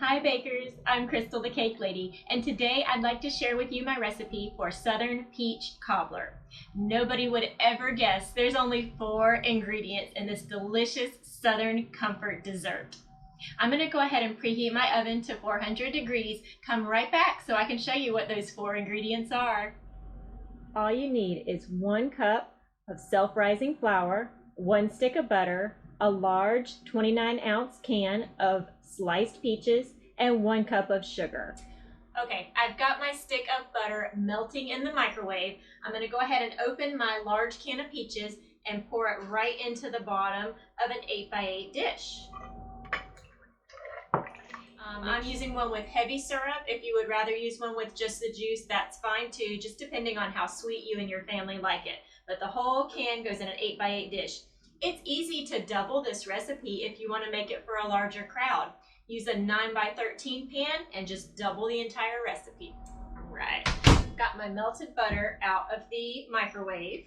Hi bakers, I'm Crystal the Cake Lady, and today I'd like to share with you my recipe for Southern Peach Cobbler. Nobody would ever guess there's only 4 ingredients in this delicious Southern comfort dessert. I'm going to go ahead and preheat my oven to 400 degrees. Come right back so I can show you what those 4 ingredients are. All you need is 1 cup of self-rising flour, 1 stick of butter, a large 29-ounce can of sliced peaches, and 1 cup of sugar. Okay, I've got my stick of butter melting in the microwave. I'm going to go ahead and open my large can of peaches and pour it right into the bottom of an 8x8 dish. I'm using one with heavy syrup. If you would rather use one with just the juice, that's fine too, just depending on how sweet you and your family like it. But the whole can goes in an 8x8 dish. It's easy to double this recipe if you want to make it for a larger crowd. Use a 9x13 pan and just double the entire recipe. All right, got my melted butter out of the microwave,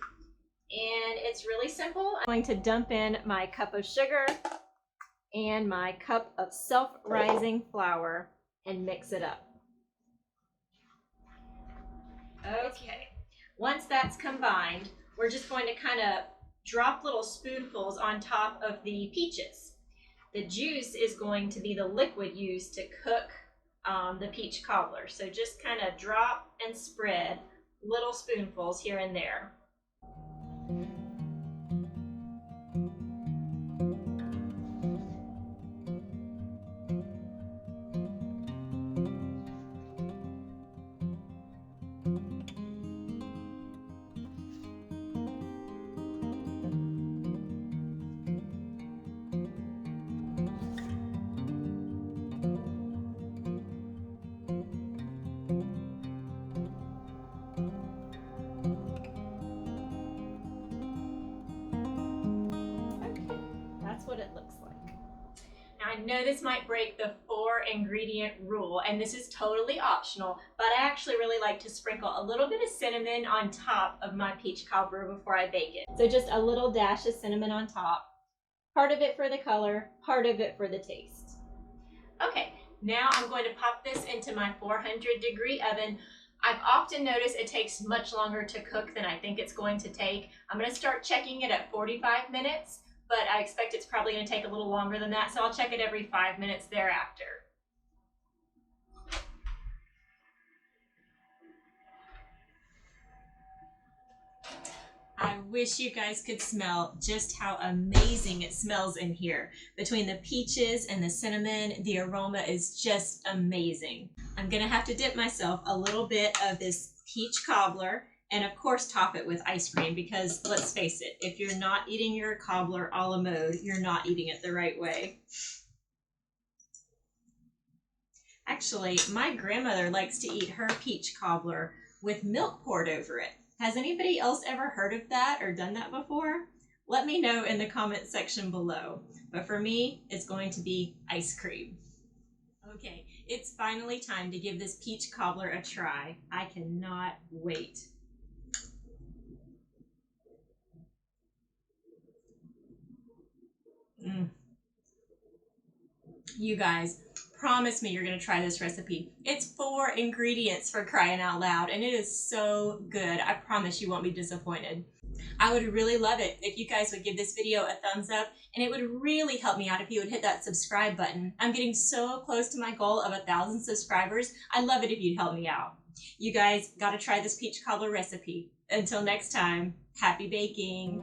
and it's really simple. I'm going to dump in my cup of sugar and my cup of self-rising flour and mix it up. Okay, once that's combined, we're just going to kind of drop little spoonfuls on top of the peaches. The juice is going to be the liquid used to cook the peach cobbler. So just kind of drop and spread little spoonfuls here and there. What it looks like. Now I know this might break the 4 ingredient rule, and this is totally optional, but I actually really like to sprinkle a little bit of cinnamon on top of my peach cobbler before I bake it. So just a little dash of cinnamon on top, part of it for the color, part of it for the taste. Okay, now I'm going to pop this into my 400-degree oven. I've often noticed it takes much longer to cook than I think it's going to take. I'm going to start checking it at 45 minutes. But I expect it's probably going to take a little longer than that, so I'll check it every 5 minutes thereafter. I wish you guys could smell just how amazing it smells in here. Between the peaches and the cinnamon, the aroma is just amazing. I'm going to have to dip myself a little bit of this peach cobbler, and of course top it with ice cream, because let's face it, if you're not eating your cobbler a la mode, you're not eating it the right way. Actually, my grandmother likes to eat her peach cobbler with milk poured over it. Has anybody else ever heard of that or done that before? Let me know in the comment section below. But for me, it's going to be ice cream. Okay, it's finally time to give this peach cobbler a try. I cannot wait. You guys, promise me you're going to try this recipe. It's 4 ingredients, for crying out loud, and it is so good. I promise you won't be disappointed. I would really love it if you guys would give this video a thumbs up, and it would really help me out if you would hit that subscribe button. I'm getting so close to my goal of 1,000 subscribers. I'd love it if you'd help me out. You guys got to try this peach cobbler recipe. Until next time, happy baking.